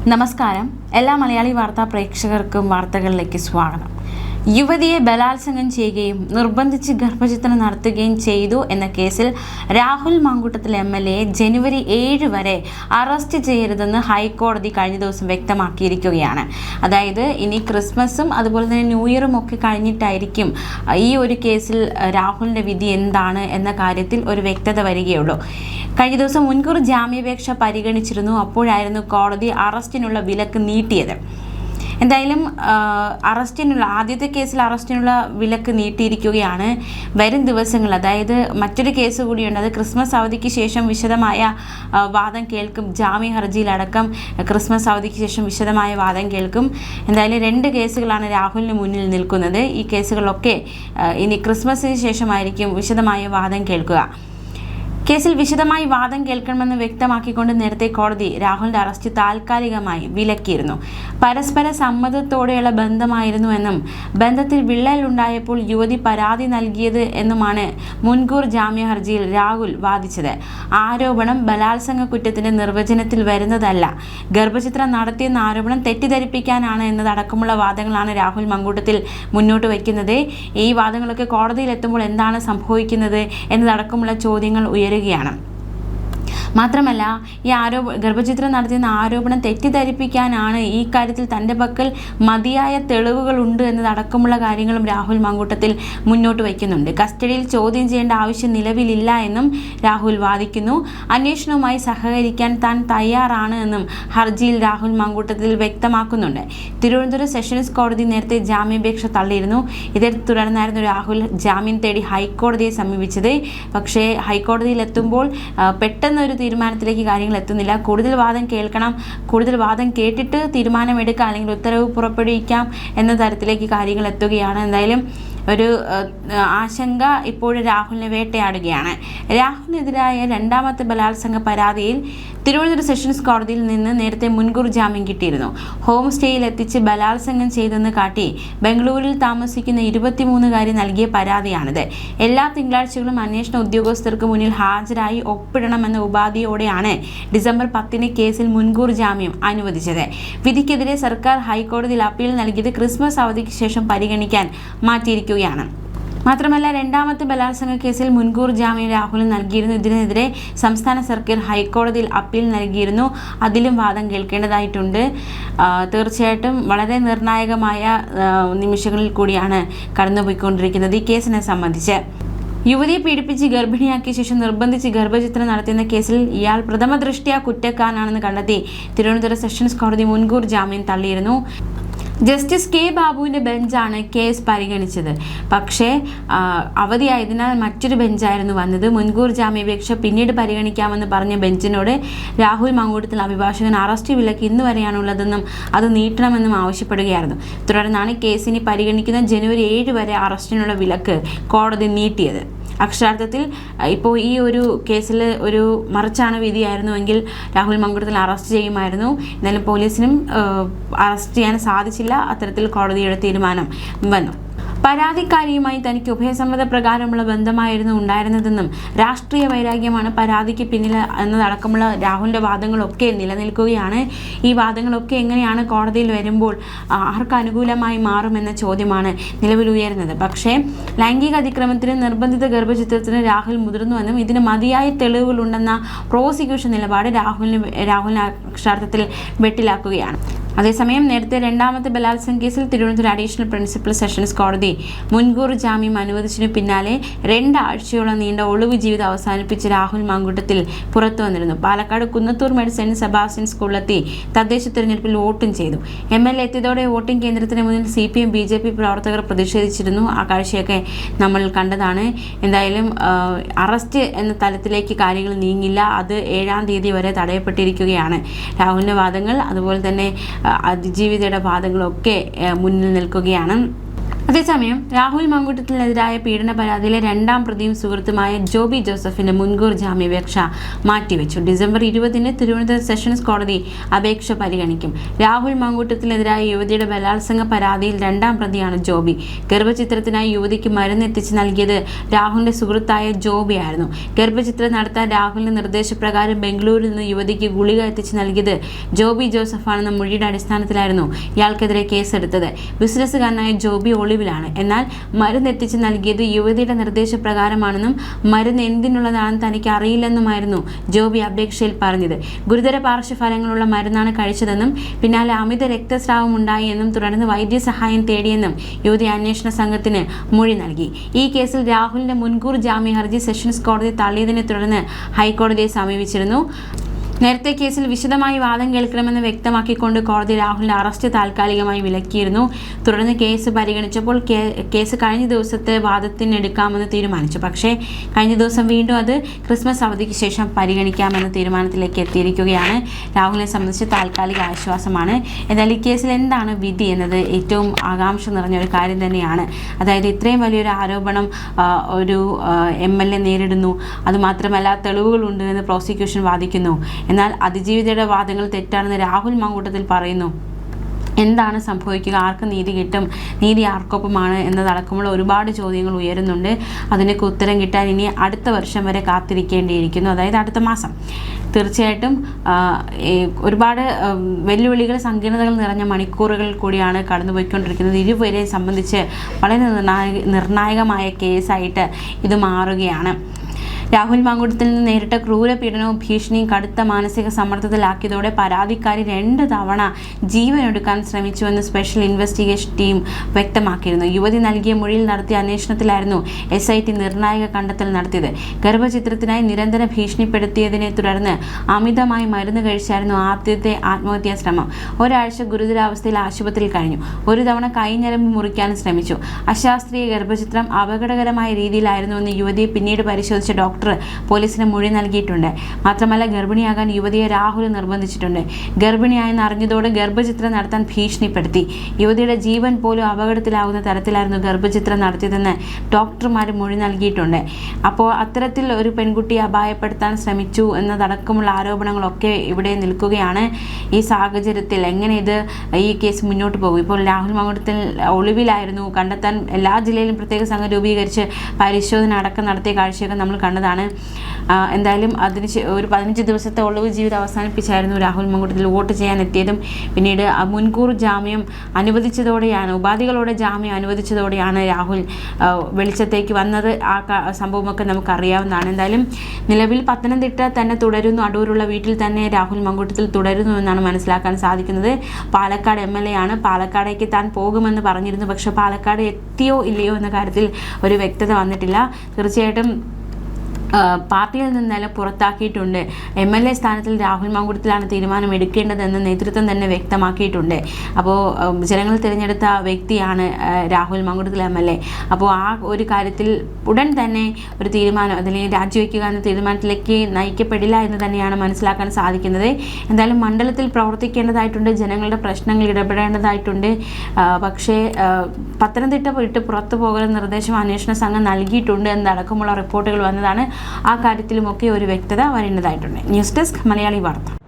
നമസ്കാരം. എല്ലാ മലയാളി വാർത്താ പ്രേക്ഷകർക്കും വാർത്തകളിലേക്ക് സ്വാഗതം. യുവതിയെ ബലാത്സംഗം ചെയ്യുകയും നിർബന്ധിച്ച് ഗർഭഛിദ്രം നടത്തുകയും ചെയ്തു എന്ന കേസിൽ രാഹുൽ മാങ്കൂട്ടത്തിൽ MLA ജനുവരി 7 വരെ അറസ്റ്റ് ചെയ്യരുതെന്ന് ഹൈക്കോടതി കഴിഞ്ഞ ദിവസം വ്യക്തമാക്കിയിരിക്കുകയാണ്. അതായത് ഇനി ക്രിസ്മസും അതുപോലെ തന്നെ ന്യൂ ഇയറും ഒക്കെ കഴിഞ്ഞിട്ടായിരിക്കും ഈ ഒരു കേസിൽ രാഹുലിൻ്റെ വിധി എന്താണ് എന്ന കാര്യത്തിൽ ഒരു വ്യക്തത വരികയുള്ളൂ. കഴിഞ്ഞ ദിവസം മുൻകൂർ ജാമ്യാപേക്ഷ പരിഗണിച്ചിരുന്നു. അപ്പോഴായിരുന്നു കോടതി അറസ്റ്റിനുള്ള വിലക്ക് നീട്ടിയത്. എന്തായാലും ആദ്യത്തെ കേസിൽ അറസ്റ്റിനുള്ള വിലക്ക് നീട്ടിയിരിക്കുകയാണ്. വരും ദിവസങ്ങൾ, അതായത് മറ്റൊരു കേസ് കൂടിയുണ്ട്. അത് ക്രിസ്മസ് അവധിക്ക് ശേഷം വിശദമായ വാദം കേൾക്കും. ജാമ്യ ഹർജിയിലടക്കം ക്രിസ്മസ് അവധിക്ക് ശേഷം വിശദമായ വാദം കേൾക്കും. എന്തായാലും 2 കേസുകളാണ് രാഹുലിന് മുന്നിൽ നിൽക്കുന്നത്. ഈ കേസുകളൊക്കെ ഇനി ക്രിസ്മസിന് ശേഷമായിരിക്കും വിശദമായ വാദം കേൾക്കുക. കേസിൽ വിശദമായി വാദം കേൾക്കണമെന്ന് വ്യക്തമാക്കിക്കൊണ്ട് നേരത്തെ കോടതി രാഹുലിന്റെ അറസ്റ്റ് താൽക്കാലികമായി വിലക്കിയിരുന്നു. പരസ്പര സമ്മതത്തോടെയുള്ള ബന്ധമായിരുന്നുവെന്നും ബന്ധത്തിൽ വിള്ളൽ ഉണ്ടായപ്പോൾ യുവതി പരാതി നൽകിയത് എന്നുമാണ് മുൻകൂർ ജാമ്യ ഹർജിയിൽ രാഹുൽ വാദിച്ചത്. ആരോപണം ബലാത്സംഗ കുറ്റത്തിന്റെ നിർവചനത്തിൽ വരുന്നതല്ല, ഗർഭഛിദ്രം നടത്തിയെന്ന ആരോപണം തെറ്റിദ്ധരിപ്പിക്കാനാണ് എന്നതടക്കമുള്ള വാദങ്ങളാണ് രാഹുൽ മാങ്കൂട്ടത്തിൽ മുന്നോട്ട് വയ്ക്കുന്നത്. ഈ വാദങ്ങളൊക്കെ കോടതിയിൽ എത്തുമ്പോൾ എന്താണ് സംഭവിക്കുന്നത് എന്നതടക്കമുള്ള ചോദ്യങ്ങൾ ഉയരുകയാണ്. മാത്രമല്ല, ഈ ഗർഭഛിദ്രം നടത്തിയെന്ന ആരോപണം തെറ്റിദ്ധരിപ്പിക്കാനാണ്. ഈ കാര്യത്തിൽ തൻ്റെ പക്കൽ മതിയായ തെളിവുകളുണ്ട് എന്നതടക്കമുള്ള കാര്യങ്ങളും രാഹുൽ മാങ്കൂട്ടത്തിൽ മുന്നോട്ട് വയ്ക്കുന്നുണ്ട്. കസ്റ്റഡിയിൽ ചോദ്യം ചെയ്യേണ്ട ആവശ്യം നിലവിലില്ല എന്നും രാഹുൽ വാദിക്കുന്നു. അന്വേഷണവുമായി സഹകരിക്കാൻ താൻ തയ്യാറാണ് എന്നും ഹർജിയിൽ രാഹുൽ മാങ്കൂട്ടത്തിൽ വ്യക്തമാക്കുന്നുണ്ട്. തിരുവനന്തപുരം സെഷൻസ് കോടതി നേരത്തെ ജാമ്യാപേക്ഷ തള്ളിയിരുന്നു. ഇതേ തുടർന്നായിരുന്നു രാഹുൽ ജാമ്യം തേടി ഹൈക്കോടതിയെ സമീപിച്ചത്. പക്ഷേ ഹൈക്കോടതിയിൽ എത്തുമ്പോൾ പെട്ടെന്നൊരു തീരുമാനത്തിലേക്ക് കാര്യങ്ങൾ എത്തുന്നില്ല. കൂടുതൽ വാദം കേൾക്കണം, കൂടുതൽ വാദം കേട്ടിട്ട് തീരുമാനമെടുക്കാം, അല്ലെങ്കിൽ ഉത്തരവ് പുറപ്പെടുവിക്കാം എന്ന തരത്തിലേക്ക് കാര്യങ്ങൾ എത്തുകയാണ്. എന്തായാലും ഒരു ആശങ്ക ഇപ്പോഴും രാഹുലിനെ വേട്ടയാടുകയാണ്. രാഹുലിനെതിരായ 2ാമത്തെ ബലാത്സംഗ പരാതിയിൽ തിരുവനന്തപുരം സെഷൻസ് കോടതിയിൽ നിന്ന് നേരത്തെ മുൻകൂർ ജാമ്യം കിട്ടിയിരുന്നു. ഹോം സ്റ്റേയിൽ എത്തിച്ച് ബലാത്സംഗം ചെയ്തെന്ന് കാട്ടി ബംഗളൂരിൽ താമസിക്കുന്ന 23കാരി നൽകിയ പരാതിയാണിത്. എല്ലാ തിങ്കളാഴ്ചകളും അന്വേഷണ ഉദ്യോഗസ്ഥർക്ക് മുന്നിൽ ഹാജരായി ഒപ്പിടണമെന്ന ഉപാധിയോടെയാണ് ഡിസംബർ 10 കേസിൽ മുൻകൂർ ജാമ്യം അനുവദിച്ചത്. വിധിക്കെതിരെ സർക്കാർ ഹൈക്കോടതിയിൽ അപ്പീൽ നൽകിയത് ക്രിസ്മസ് അവധിക്ക് ശേഷം പരിഗണിക്കാൻ മാറ്റിയിരിക്കുകയാണ്. മാത്രമല്ല, 2ാമത്തെ ബലാത്സംഗ കേസിൽ മുൻകൂർ ജാമ്യം രാഹുൽ നൽകിയിരുന്നു. ഇതിനെതിരെ സംസ്ഥാന സർക്കാർ ഹൈക്കോടതിയിൽ അപ്പീൽ നൽകിയിരുന്നു. അതിലും വാദം കേൾക്കേണ്ടതായിട്ടുണ്ട്. തീർച്ചയായിട്ടും വളരെ നിർണായകമായ നിമിഷങ്ങളിൽ കൂടിയാണ് കടന്നുപോയിക്കൊണ്ടിരിക്കുന്നത് ഈ കേസിനെ സംബന്ധിച്ച്. യുവതിയെ പീഡിപ്പിച്ച് ഗർഭിണിയാക്കിയ ശേഷം നിർബന്ധിച്ച് ഗർഭഛിദ്രം നടത്തുന്ന കേസിൽ ഇയാൾ പ്രഥമ ദൃഷ്ട്യാ കുറ്റക്കാരനാണെന്ന് കണ്ടെത്തി തിരുവനന്തപുരം സെഷൻസ് കോടതി മുൻകൂർ ജാമ്യം തള്ളിയിരുന്നു. Justice K. ബാബുവിൻ്റെ ബെഞ്ചാണ് കേസ് പരിഗണിച്ചത്. പക്ഷേ അവധിയായതിനാൽ മറ്റൊരു ബെഞ്ചായിരുന്നു വന്നത്. മുൻകൂർ ജാമ്യാപേക്ഷ പിന്നീട് പരിഗണിക്കാമെന്ന് പറഞ്ഞ ബെഞ്ചിനോട് രാഹുൽ മാങ്കൂട്ടത്തിൽ അഭിഭാഷകൻ അറസ്റ്റ് വിലക്ക് ഇന്ന് വരെയാണുള്ളതെന്നും അത് നീട്ടണമെന്നും ആവശ്യപ്പെടുകയായിരുന്നു. തുടർന്നാണ് കേസിന് പരിഗണിക്കുന്ന ജനുവരി 7 വരെ അറസ്റ്റിനുള്ള വിലക്ക് കോടതി നീട്ടിയത്. അക്ഷരാർത്ഥത്തിൽ ഇപ്പോൾ ഈ ഒരു കേസിൽ ഒരു മറിച്ചാണ് വിധിയായിരുന്നുവെങ്കിൽ രാഹുൽ മാങ്കൂട്ടത്തിൽ അറസ്റ്റ് ചെയ്യുമായിരുന്നു. എന്നാലും പോലീസിനും അറസ്റ്റ് ചെയ്യാൻ സാധിച്ചില്ല. അത്തരത്തിൽ കോടതിയുടെ തീരുമാനം വന്നു. പരാതിക്കാരിയുമായി തനിക്ക് ഉഭയസമ്മത പ്രകാരമുള്ള ബന്ധമായിരുന്നു ഉണ്ടായിരുന്നതെന്നും രാഷ്ട്രീയ വൈരാഗ്യമാണ് പരാതിക്ക് പിന്നിൽ എന്നതടക്കമുള്ള രാഹുലിൻ്റെ വാദങ്ങളൊക്കെ നിലനിൽക്കുകയാണ്. ഈ വാദങ്ങളൊക്കെ എങ്ങനെയാണ് കോടതിയിൽ വരുമ്പോൾ ആർക്ക് അനുകൂലമായി മാറുമെന്ന ചോദ്യമാണ് നിലവിൽ ഉയരുന്നത്. പക്ഷേ ലൈംഗിക അതിക്രമത്തിനും നിർബന്ധിത ഗർഭഛിദ്രത്തിന് രാഹുൽ മുതിർന്നുവെന്നും ഇതിന് മതിയായ തെളിവുകളുണ്ടെന്ന പ്രോസിക്യൂഷൻ നിലപാട് രാഹുലിനെ അക്ഷരാർത്ഥത്തിൽ വെട്ടിലാക്കുകയാണ്. അതേസമയം നേരത്തെ 2ാമത്തെ ബലാത്സംഗ കേസിൽ തിരുവനന്തപുരം അഡീഷണൽ പ്രിൻസിപ്പൽ സെഷൻസ് കോടതി മുൻകൂർ ജാമ്യം അനുവദിച്ചതിനു പിന്നാലെ 2 ആഴ്ചയോളം നീണ്ട ഒളിവ് ജീവിതം അവസാനിപ്പിച്ച് രാഹുൽ മാങ്കൂട്ടത്തിൽ പുറത്തു വന്നിരുന്നു. പാലക്കാട് കുന്നത്തൂർ മേട് സെന്റ് സെബാസ്റ്റ്യൻ സ്കൂളിലെത്തി തദ്ദേശ തിരഞ്ഞെടുപ്പിൽ വോട്ടും ചെയ്തു. MLA എത്തിയതോടെ വോട്ടിംഗ് കേന്ദ്രത്തിന് മുന്നിൽ CPM BJP പ്രവർത്തകർ പ്രതിഷേധിച്ചിരുന്നു. ആ കാഴ്ചയൊക്കെ നമ്മൾ കണ്ടതാണ്. എന്തായാലും അറസ്റ്റ് എന്ന തലത്തിലേക്ക് കാര്യങ്ങൾ നീങ്ങില്ല. അത് 7-ാം തീയതി വരെ തടയപ്പെട്ടിരിക്കുകയാണ്. രാഹുലിൻ്റെ വാദങ്ങൾ അതുപോലെ തന്നെ അതിജീവിതയുടെ വാദങ്ങളൊക്കെ മുന്നിൽ നിൽക്കുകയാണ്. അതേസമയം രാഹുൽ മാങ്കൂട്ടത്തിനെതിരായ പീഡന പരാതിയിലെ രണ്ടാം പ്രതിയും സുഹൃത്തുമായ ജോബി ജോസഫിന്റെ മുൻകൂർ ജാമ്യാപേക്ഷ മാറ്റിവെച്ചു. ഡിസംബർ 20-ന് തിരുവനന്തപുരം സെഷൻസ് കോടതി അപേക്ഷ പരിഗണിക്കും. രാഹുൽ മാങ്കൂട്ടത്തിനെതിരായ യുവതിയുടെ ബലാത്സംഗ പരാതിയിൽ രണ്ടാം പ്രതിയാണ് ജോബി. ഗർഭചിത്രത്തിനായി യുവതിക്ക് മരുന്ന് എത്തിച്ച് നൽകിയത് രാഹുലിന്റെ സുഹൃത്തായ ജോബിയായിരുന്നു. ഗർഭചിത്രം നടത്താൻ രാഹുലിന്റെ നിർദ്ദേശപ്രകാരം ബംഗളൂരിൽ നിന്ന് യുവതിക്ക് ഗുളിക എത്തിച്ച് നൽകിയത് ജോബി ജോസഫാണെന്ന മൊഴിയുടെ അടിസ്ഥാനത്തിലായിരുന്നു ഇയാൾക്കെതിരെ കേസെടുത്തത്. ബിസിനസ്സുകാരനായ ജോബി ഒളിവിലാണ്. എന്നാൽ മരുന്ന് എത്തിച്ച് നൽകിയത് യുവതിയുടെ നിർദ്ദേശപ്രകാരമാണെന്നും മരുന്ന് എന്തിനുള്ളതാണെന്ന് തനിക്ക് അറിയില്ലെന്നുമായിരുന്നു ജോബി അപേക്ഷയിൽ പറഞ്ഞത്. ഗുരുതര പാർശ്വഫലങ്ങളുള്ള മരുന്നാണ് കഴിച്ചതെന്നും പിന്നാലെ അമിത രക്തസ്രാവം ഉണ്ടായി എന്നും തുടർന്ന് വൈദ്യസഹായം തേടിയെന്നും യുവതി അന്വേഷണ സംഘത്തിന് മൊഴി നൽകി. ഈ കേസിൽ രാഹുലിന്റെ മുൻകൂർ ജാമ്യ ഹർജി സെഷൻസ് കോടതി തള്ളിയതിനെ തുടർന്ന് ഹൈക്കോടതിയെ സമീപിച്ചിരുന്നു. നേരത്തെ കേസിൽ വിശദമായി വാദം കേൾക്കണമെന്ന് വ്യക്തമാക്കിക്കൊണ്ട് കോടതി രാഹുലിന്റെ അറസ്റ്റ് താൽക്കാലികമായി വിലക്കിയിരുന്നു. തുടർന്ന് കേസ് പരിഗണിച്ചപ്പോൾ കേസ് കഴിഞ്ഞ ദിവസത്തെ വാദത്തിനെടുക്കാമെന്ന് തീരുമാനിച്ചു. പക്ഷേ കഴിഞ്ഞ ദിവസം വീണ്ടും അത് ക്രിസ്മസ് അവധിക്ക് ശേഷം പരിഗണിക്കാമെന്ന തീരുമാനത്തിലേക്ക് എത്തിയിരിക്കുകയാണ്. രാഹുലിനെ സംബന്ധിച്ച് താൽക്കാലിക ആശ്വാസമാണ്. എന്നാൽ ഈ കേസിൽ എന്താണ് വിധി എന്നത് ഏറ്റവും ആകാംക്ഷ നിറഞ്ഞ ഒരു കാര്യം തന്നെയാണ്. അതായത് ഇത്രയും വലിയൊരു ആരോപണം ഒരു MLA നേരിടുന്നു. അതുമാത്രമല്ല തെളിവുകളുണ്ട് എന്ന് പ്രോസിക്യൂഷൻ വാദിക്കുന്നു. എന്നാൽ അതിജീവിതയുടെ വാദങ്ങൾ തെറ്റാണെന്ന് രാഹുൽ മാങ്കൂട്ടത്തിൽ പറയുന്നു. എന്താണ് സംഭവിക്കുക? ആർക്ക് നീതി കിട്ടും? നീതി ആർക്കൊപ്പമാണ് എന്നതടക്കമുള്ള ഒരുപാട് ചോദ്യങ്ങൾ ഉയരുന്നുണ്ട്. അതിനൊക്കെ ഉത്തരം കിട്ടാൻ ഇനി അടുത്ത വർഷം വരെ കാത്തിരിക്കേണ്ടിയിരിക്കുന്നു. അതായത് അടുത്ത മാസം. തീർച്ചയായിട്ടും ഒരുപാട് വെല്ലുവിളികൾ, സങ്കീർണതകൾ നിറഞ്ഞ മണിക്കൂറുകൾ കൂടിയാണ് കടന്നുപോയിക്കൊണ്ടിരിക്കുന്നത്. ഇരുവരെ സംബന്ധിച്ച് വളരെ നിർണായകമായ കേസായിട്ട് ഇത് മാറുകയാണ്. രാഹുൽ മാങ്കൂട്ടത്തിൽ നിന്ന് നേരിട്ട ക്രൂരപീഡനവും ഭീഷണിയും കടുത്ത മാനസിക സമ്മർദ്ദത്തിലാക്കിയതോടെ പരാതിക്കാരി 2 തവണ ജീവനൊടുക്കാൻ ശ്രമിച്ചുവെന്ന് സ്പെഷ്യൽ ഇൻവെസ്റ്റിഗേഷൻ ടീം വ്യക്തമാക്കിയിരുന്നു. യുവതി നൽകിയ മൊഴിയിൽ നടത്തിയ അന്വേഷണത്തിലായിരുന്നു SIT നിർണായക കണ്ടെത്തൽ നടത്തിയത്. ഗർഭചിത്രത്തിനായി നിരന്തരം ഭീഷണിപ്പെടുത്തിയതിനെ തുടർന്ന് അമിതമായി മരുന്ന് കഴിച്ചായിരുന്നു ആദ്യത്തെ ആത്മഹത്യാ ശ്രമം. ഒരാഴ്ച ഗുരുതരാവസ്ഥയിൽ ആശുപത്രിയിൽ കഴിഞ്ഞു. ഒരു തവണ കൈഞ്ഞരമ്പ് മുറിക്കാനും ശ്രമിച്ചു. അശാസ്ത്രീയ ഗർഭചിത്രം അപകടകരമായ രീതിയിലായിരുന്നുവെന്ന് യുവതിയെ പിന്നീട് പരിശോധിച്ച ഡോക്ടർ പോലീസിന് മൊഴി നൽകിയിട്ടുണ്ട്. മാത്രമല്ല ഗർഭിണിയാകാൻ യുവതിയെ രാഹുൽ നിർബന്ധിച്ചിട്ടുണ്ട്. ഗർഭിണിയായെന്ന് അറിഞ്ഞതോടെ ഗർഭചിത്രം നടത്താൻ ഭീഷണിപ്പെടുത്തി. യുവതിയുടെ ജീവൻ പോലും അപകടത്തിലാവുന്ന തരത്തിലായിരുന്നു ഗർഭചിത്രം നടത്തിയതെന്ന് ഡോക്ടർമാർ മൊഴി നൽകിയിട്ടുണ്ട്. അപ്പോൾ അത്തരത്തിൽ ഒരു പെൺകുട്ടിയെ അപായപ്പെടുത്താൻ ശ്രമിച്ചു എന്നതടക്കമുള്ള ആരോപണങ്ങളൊക്കെ ഇവിടെ നിൽക്കുകയാണ്. ഈ സാഹചര്യത്തിൽ എങ്ങനെ ഈ കേസ് മുന്നോട്ട് പോകും? ഇപ്പോൾ രാഹുൽ മാങ്കൂട്ടത്തിൽ ഒളിവിലായിരുന്നു. കണ്ടെത്താൻ എല്ലാ ജില്ലയിലും പ്രത്യേക സംഘം രൂപീകരിച്ച് പരിശോധന അടക്കം നടത്തിയ കാഴ്ചയൊക്കെ നമ്മൾ കണ്ടതാണ്. എന്തായാലും അതിന് ഒരു 15 ദിവസത്തെ ഒളിവ് ജീവിതം അവസാനിപ്പിച്ചായിരുന്നു രാഹുൽ മാങ്കൂട്ടത്തിൽ വോട്ട് ചെയ്യാൻ എത്തിയതും. പിന്നീട് മുൻകൂർ ജാമ്യം അനുവദിച്ചതോടെയാണ്, ഉപാധികളോടെ ജാമ്യം അനുവദിച്ചതോടെയാണ് രാഹുൽ വെളിച്ചത്തേക്ക് വന്നത്. ആ സംഭവമൊക്കെ നമുക്കറിയാവുന്നതാണ്. എന്തായാലും നിലവിൽ പത്തനംതിട്ട തന്നെ തുടരുന്നു. അടൂരുള്ള വീട്ടിൽ തന്നെ രാഹുൽ മാങ്കൂട്ടത്തിൽ തുടരുന്നു എന്നാണ് മനസ്സിലാക്കാൻ സാധിക്കുന്നത്. പാലക്കാട് MLA ആണ്. പാലക്കാടേക്ക് താൻ പോകുമെന്ന് പറഞ്ഞിരുന്നു. പക്ഷേ പാലക്കാട് എത്തിയോ ഇല്ലയോ എന്ന കാര്യത്തിൽ ഒരു വ്യക്തത വന്നിട്ടില്ല. തീർച്ചയായിട്ടും പാർട്ടിയിൽ നിന്നെല്ലാം പുറത്താക്കിയിട്ടുണ്ട്. MLA സ്ഥാനത്തിൽ രാഹുൽ മാങ്കൂട്ടത്തിലാണ് തീരുമാനം എടുക്കേണ്ടതെന്ന് നേതൃത്വം തന്നെ വ്യക്തമാക്കിയിട്ടുണ്ട്. അപ്പോൾ ജനങ്ങൾ തിരഞ്ഞെടുത്ത വ്യക്തിയാണ് രാഹുൽ മാങ്കൂട്ടത്തിൽ MLA. അപ്പോൾ ആ ഒരു കാര്യത്തിൽ ഉടൻ തന്നെ ഒരു തീരുമാനം, അല്ലെങ്കിൽ രാജിവെക്കുക എന്ന തീരുമാനത്തിലേക്ക് നയിക്കപ്പെടില്ല എന്ന് തന്നെയാണ് മനസ്സിലാക്കാൻ സാധിക്കുന്നത്. എന്തായാലും മണ്ഡലത്തിൽ പ്രവർത്തിക്കേണ്ടതായിട്ടുണ്ട്, ജനങ്ങളുടെ പ്രശ്നങ്ങൾ ഇടപെടേണ്ടതായിട്ടുണ്ട്. പക്ഷേ പത്തനംതിട്ട വിട്ട് പുറത്തു പോകൽ നിർദ്ദേശം അന്വേഷണ സംഘം നൽകിയിട്ടുണ്ട് എന്നടക്കമുള്ള റിപ്പോർട്ടുകൾ വന്നതാണ്. ആ കാര്യത്തിലുമൊക്കെ ഒരു വ്യക്തത വരേണ്ടതായിട്ടുണ്ട്. ന്യൂസ് ഡെസ്ക് മലയാളി വാർത്ത.